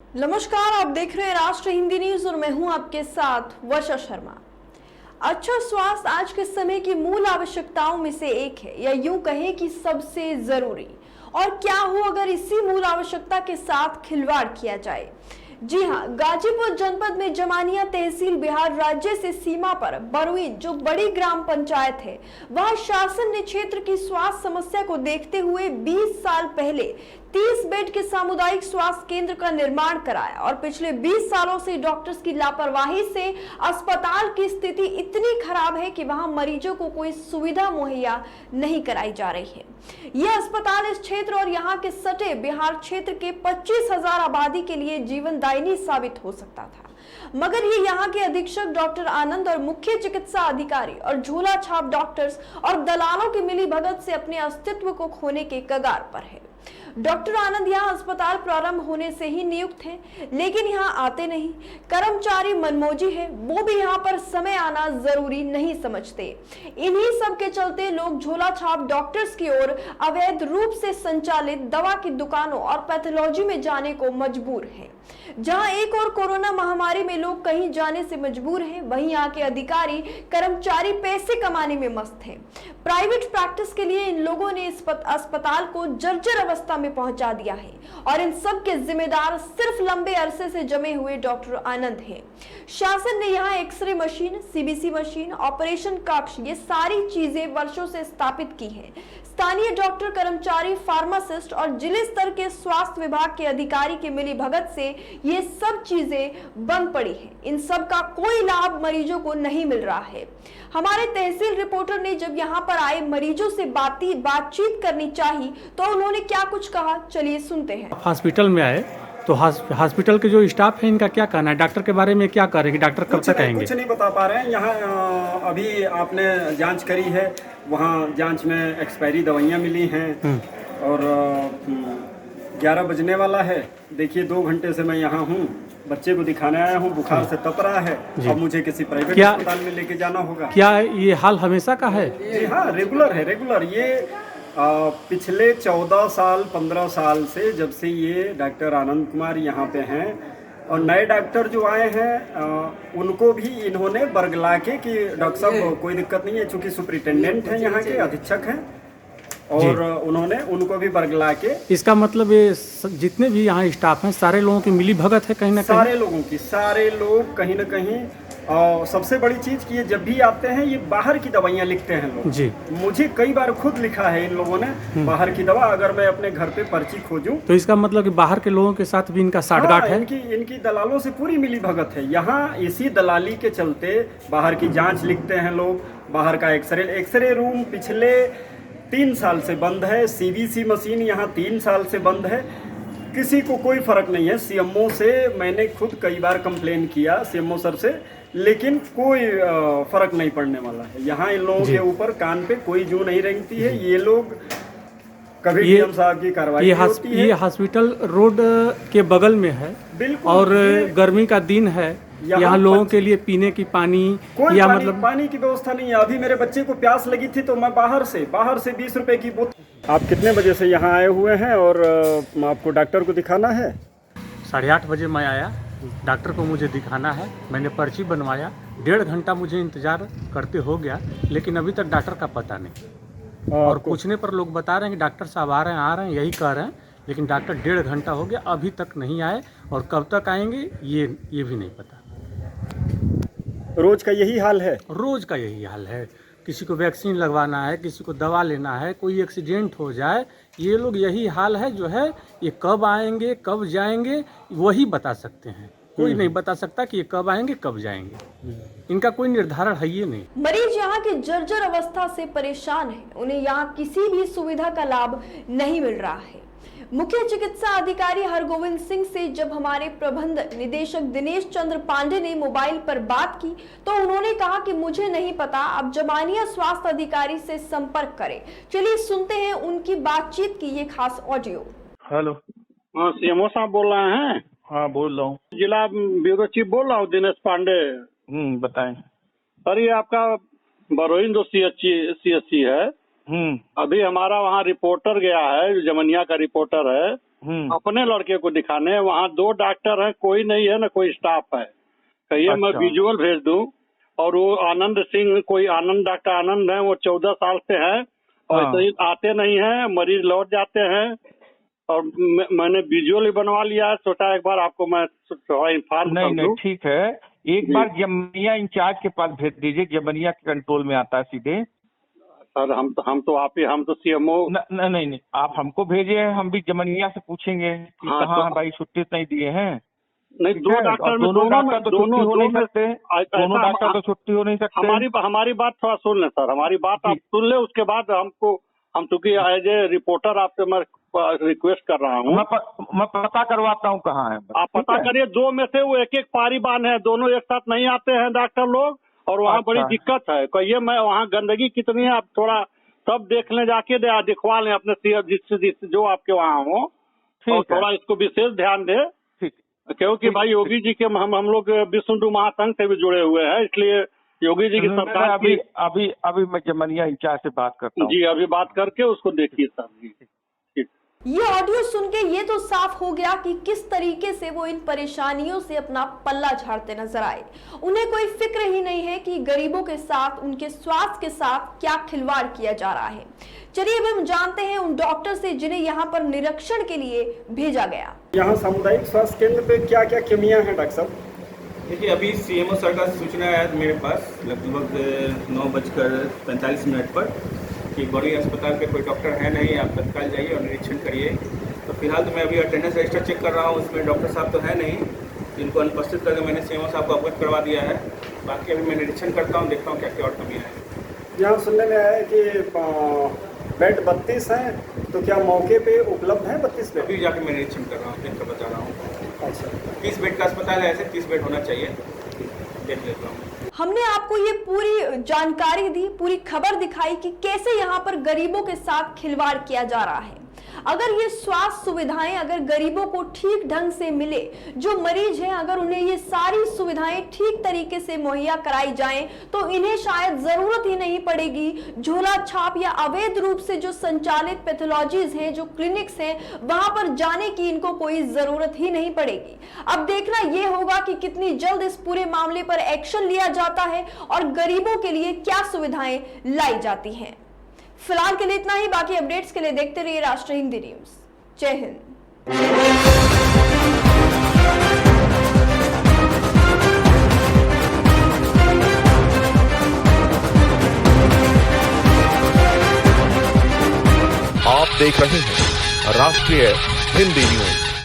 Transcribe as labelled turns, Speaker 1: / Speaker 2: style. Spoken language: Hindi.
Speaker 1: नमस्कार, आप देख रहे हैं राष्ट्र हिंदी न्यूज और मैं हूं आपके साथ वर्षा शर्मा। अच्छा स्वास्थ्य आज के समय की मूल आवश्यकताओं में से एक है, या यूं कहें कि सबसे जरूरी। और क्या हो अगर इसी मूल आवश्यकता के साथ खिलवाड़ किया जाए। जी हां, गाजीपुर जनपद में जमानिया तहसील बिहार राज्य से सीमा पर बरुई जो बड़ी ग्राम पंचायत है, वह शासन ने क्षेत्र की स्वास्थ्य समस्या को देखते हुए 20 साल पहले 30 बेड के सामुदायिक स्वास्थ्य केंद्र का निर्माण कराया और पिछले 20 सालों से डॉक्टर्स की लापरवाही से अस्पताल की स्थिति इतनी खराब है कि वहां मरीजों को कोई सुविधा मुहैया नहीं कराई जा रही है। यह अस्पताल इस क्षेत्र और यहां के सटे बिहार क्षेत्र के 25,000 आबादी के लिए जीवनदायिनी साबित हो सकता था, मगर ये यहाँ के अधीक्षक डॉक्टर आनंद और मुख्य चिकित्सा अधिकारी और झोला छाप डॉक्टर्स और दलालों की मिली भगत से अपने अस्तित्व को खोने के कगार पर है। डॉक्टर आनंद यहाँ अस्पताल प्रारंभ होने से ही नियुक्त हैं, लेकिन यहाँ आते नहीं। कर्मचारी मनमोजी है, वो भी यहाँ पर समय आना जरूरी नहीं समझते। इन्हीं सब के चलते लोग झोला छाप डॉक्टर्स की ओर अवैध रूप से संचालित दवा की दुकानों और पैथोलॉजी में जाने को मजबूर हैं। जहां एक और कोरोना महामारी में लोग कहीं जाने से मजबूर हैं, वहीं यहाँ के अधिकारी कर्मचारी पैसे कमाने में मस्त हैं। प्राइवेट प्रैक्टिस के लिए इन लोगों ने इस अस्पताल को जर्जर अवस्था में पहुंचा दिया है और इन सब के जिम्मेदार सिर्फ लंबे अरसे से जमे हुए डॉक्टर आनंद हैं। शासन ने यहाँ X ray machine, CBC machine, operation कक्ष, ये सारी चीजें वर्षों से स्थापित की हैं। स्थानीय डॉक्टर, कर्मचारी, फार्मासिस्ट और जिले स्तर के स्वास्थ्य विभाग के अधिकारी की मिली भगत से ये सब चीजें बंद पड़ी हैं। इन सब का कोई लाभ मरीजों को नहीं मिल रहा है। हमारे तहसील रिपोर्टर ने जब यहाँ पर आए मरीजों से बातचीत करनी चाहिए तो उन्होंने क्या कुछ कहा, चलिए सुनते हैं।
Speaker 2: हॉस्पिटल में आए तो हॉस्पिटल के जो स्टाफ है इनका क्या कहना है, डॉक्टर के बारे में क्या कह रहे हैं कि डॉक्टर कब तक आएंगे?
Speaker 3: कुछ नहीं बता पा रहे हैं। यहाँ अभी आपने जांच करी है, वहाँ जांच में एक्सपायरी दवाइयाँ मिली हैं और 11 बजने वाला है। देखिए 2 घंटे से मैं यहाँ हूँ, बच्चे को दिखाने आया हूँ, बुखार से तप रहा है। अब मुझे किसी प्राइवेट अस्पताल में लेके जाना होगा।
Speaker 2: क्या ये हाल हमेशा का है?
Speaker 3: जी हाँ, रेगुलर है, रेगुलर। ये पिछले 14 साल 15 साल से जब से ये डॉक्टर आनंद कुमार यहाँ पे हैं और नए डॉक्टर जो आए हैं उनको भी इन्होंने बरगला के कि डॉक्टर साहब कोई दिक्कत नहीं है, चूंकि सुपरिटेंडेंट हैं, यहाँ के अधीक्षक हैं, और उन्होंने उनको भी बरगला के।
Speaker 2: इसका मतलब ये जितने भी यहाँ स्टाफ हैं सारे लोगों की मिली भगत है कहीं ना कहीं?
Speaker 3: सारे लोगों की, सारे लोग कहीं ना कहीं। और सबसे बड़ी चीज़ कि ये जब भी आते हैं ये बाहर की दवाइयाँ लिखते हैं लोग
Speaker 2: जी।
Speaker 3: मुझे कई बार खुद लिखा है इन लोगों ने बाहर की दवा, अगर मैं अपने घर पे पर्ची खोजूं
Speaker 2: तो इसका मतलब कि बाहर के लोगों के साथ भी इनका साठगांठ है?
Speaker 3: इनकी दलालों से पूरी मिली भगत है। यहाँ इसी दलाली के चलते बाहर की जांच लिखते हैं लोग। बाहर का एक्सरे रूम पिछले 3 साल से बंद है। सीबीसी मशीन यहाँ 3 साल से बंद है। किसी को कोई फर्क नहीं है। सीएमओ से मैंने खुद कई बार कंप्लेन किया, सीएमओ सर से, लेकिन कोई फर्क नहीं पड़ने वाला है। यहाँ इन लोगों के ऊपर कान पे कोई जू नहीं रेंगती है। ये लोग कभी डीएम साहब की कार्रवाई होती है।
Speaker 2: ये हॉस्पिटल रोड के बगल में है,
Speaker 3: बिल्कुल,
Speaker 2: और गर्मी का दिन है। यहाँ लोगों के लिए पीने की पानी या मतलब
Speaker 3: पानी की व्यवस्था नहीं है। अभी मेरे बच्चे को प्यास लगी थी तो मैं बाहर से 20 रुपए की बोतल। आप कितने बजे से यहाँ आए हुए हैं और आपको डॉक्टर को दिखाना है?
Speaker 2: 8:30 बजे मैं आया, डॉक्टर को मुझे दिखाना है। मैंने पर्ची बनवाया, 1.5 घंटा मुझे इंतजार करते हो गया, लेकिन अभी तक डॉक्टर का पता नहीं। और पूछने पर लोग बता रहे हैं कि डॉक्टर साहब आ रहे हैं, यही कह रहे हैं, लेकिन डॉक्टर 1.5 घंटा हो गया अभी तक नहीं आए, और कब तक आएंगे ये भी नहीं पता।
Speaker 3: रोज का यही हाल है?
Speaker 2: रोज का यही हाल है। किसी को वैक्सीन लगवाना है, किसी को दवा लेना है, कोई एक्सीडेंट हो जाए, ये लोग यही हाल है जो है। ये कब आएंगे कब जाएंगे वही बता सकते हैं, कोई नहीं बता सकता कि ये कब आएंगे कब जाएंगे। इनका कोई निर्धारण है ये नहीं।
Speaker 1: मरीज यहाँ की जर्जर अवस्था से परेशान है, उन्हें यहाँ किसी भी सुविधा का लाभ नहीं मिल रहा है। मुख्य चिकित्सा अधिकारी हरगोविंद सिंह से जब हमारे प्रबंध निदेशक दिनेश चंद्र पांडे ने मोबाइल पर बात की तो उन्होंने कहा कि मुझे नहीं पता, अब जमानिया स्वास्थ्य अधिकारी से संपर्क करें। चलिए सुनते हैं उनकी बातचीत की ये खास ऑडियो।
Speaker 4: हेलो,
Speaker 5: हाँ, सीएमओ साहब बोल रहे हैं?
Speaker 4: हाँ बोल रहा हूँ।
Speaker 5: जिला ब्यूरो चीफ बोल रहा हूँ, दिनेश पांडे।
Speaker 4: बताएं।
Speaker 5: सर, ये आपका बरोइन जो सीएचसी है, अभी हमारा वहाँ रिपोर्टर गया है, जो जमनिया का रिपोर्टर है, अपने लड़के को दिखाने। वहाँ 2 डॉक्टर हैं, कोई नहीं है ना कोई स्टाफ है। कहिए मैं
Speaker 4: अच्छा।
Speaker 5: विजुअल भेज दूं। और वो आनंद सिंह, कोई आनंद, डॉक्टर आनंद है, वो 14 साल से है और
Speaker 4: हाँ।
Speaker 5: ऐसे ही आते नहीं है, मरीज लौट जाते हैं। और मैंने विजुअल ही बनवा लिया है, सोचा एक बार आपको मैं थोड़ा इन्फॉर्म कर
Speaker 4: नहीं
Speaker 5: दूं।
Speaker 4: ठीक है, एक
Speaker 5: जी।
Speaker 4: बार जमनिया इंचार्ज के पास भेज दीजिए, जमनिया के कंट्रोल में आता है सीधे।
Speaker 5: सर हम तो सीएमओ।
Speaker 4: नहीं, आप हमको भेजे, हम भी जमनिया से पूछेंगे कि
Speaker 5: हाँ,
Speaker 4: कहाँ
Speaker 5: तो-
Speaker 4: भाई छुट्टी नहीं दिए हैं।
Speaker 5: नहीं,
Speaker 4: ठीक
Speaker 5: 2
Speaker 4: है?
Speaker 5: डॉक्टर
Speaker 4: और
Speaker 5: में
Speaker 4: दोनों डॉक्टर तो छुट्टी हो नहीं
Speaker 5: में-
Speaker 4: सकते,
Speaker 5: ऐसा
Speaker 4: दोनों डॉक्टर तो छुट्टी हो नहीं सकते।
Speaker 5: हमारी बात थोड़ा सुन लें सर, हमारी बात आप
Speaker 4: जी।
Speaker 5: सुन ले, उसके बाद हम चूंकि एज ए रिपोर्टर आपसे मैं रिक्वेस्ट कर रहा हूँ।
Speaker 4: मैं पता करवाता हूँ कहाँ है।
Speaker 5: आप पता
Speaker 4: ठीक है?
Speaker 5: करिए, 2 में से वो एक पारी बांध है, दोनों एक साथ नहीं आते हैं डॉक्टर लोग, और वहाँ
Speaker 4: अच्छा।
Speaker 5: बड़ी दिक्कत है। कहिए मैं वहाँ गंदगी कितनी है, आप थोड़ा सब देख लें, जाके दिखवा लें अपने जिससे जो आपके वहाँ हो,
Speaker 4: ठीक
Speaker 5: और
Speaker 4: है।
Speaker 5: थोड़ा इसको विशेष ध्यान दे,
Speaker 4: ठीक।
Speaker 5: क्योंकि भाई योगी जी के हम लोग विश्व हिंदू महासंघ से भी जुड़े हुए हैं, इसलिए योगी जी की सरकार
Speaker 4: अभी
Speaker 5: की।
Speaker 4: अभी अभी मैं जमनिया इंचार्ज से बात करता हूँ।
Speaker 5: जी, अभी बात करके उसको देखिए सर जी। ठीक।
Speaker 1: ये ऑडियो सुन के ये तो साफ हो गया कि किस तरीके से वो इन परेशानियों से अपना पल्ला झाड़ते नजर आए। उन्हें कोई फिक्र ही नहीं है कि गरीबों के साथ, उनके स्वास्थ्य के साथ क्या खिलवाड़ किया जा रहा है। चलिए अब हम जानते हैं उन डॉक्टर से जिन्हें यहाँ पर निरीक्षण के लिए भेजा गया।
Speaker 3: यहाँ सामुदायिक स्वास्थ्य केंद्र पे क्या क्या कमियां हैं डॉक्टर साहब?
Speaker 6: देखिए, अभी सीएमओ सर का सूचना आया मेरे पास लगभग 9:45 पर कि बड़ी अस्पताल पे कोई डॉक्टर है नहीं, आप तत्काल जाइए और निरीक्षण करिए। तो फिलहाल तो मैं अभी अटेंडेंस रजिस्टर चेक कर रहा हूँ, उसमें डॉक्टर साहब तो है नहीं, इनको अनुपस्थित करके मैंने सीएमओ साहब को अवगत करवा दिया है। बाकी अभी मैं निरीक्षण करता हूँ, देखता हूँ क्या क्या और कमियाँ हैं।
Speaker 3: यहाँ सुनने में आया है कि बेड 32 हैं, तो क्या मौके पे उपलब्ध है 32 बेड?
Speaker 6: अभी जाके मैं निरीक्षण कर रहा हूँ, देख कर बता रहा हूँ।
Speaker 3: अच्छा,
Speaker 6: 30 बेड का अस्पताल है, ऐसे 30 बेड होना चाहिए, देख लेता हूँ।
Speaker 1: हमने आपको ये पूरी जानकारी दी, पूरी खबर दिखाई कि कैसे यहाँ पर गरीबों के साथ खिलवाड़ किया जा रहा है। अगर ये स्वास्थ्य सुविधाएं अगर गरीबों को ठीक ढंग से मिले, जो मरीज हैं अगर उन्हें ये सारी सुविधाएं ठीक तरीके से मुहैया कराई जाएं, तो इन्हें शायद जरूरत ही नहीं पड़ेगी झोला छाप या अवैध रूप से जो संचालित पैथोलॉजीज हैं, जो क्लिनिक्स हैं, वहां पर जाने की इनको कोई जरूरत ही नहीं पड़ेगी। अब देखना यह होगा कि कितनी जल्द इस पूरे मामले पर एक्शन लिया जाता है और गरीबों के लिए क्या सुविधाएं लाई जाती हैं। फिलहाल के लिए इतना ही, बाकी अपडेट्स के लिए देखते रहिए राष्ट्रीय हिंदी न्यूज। जय हिंद।
Speaker 7: आप देख रहे हैं राष्ट्रीय हिंदी न्यूज।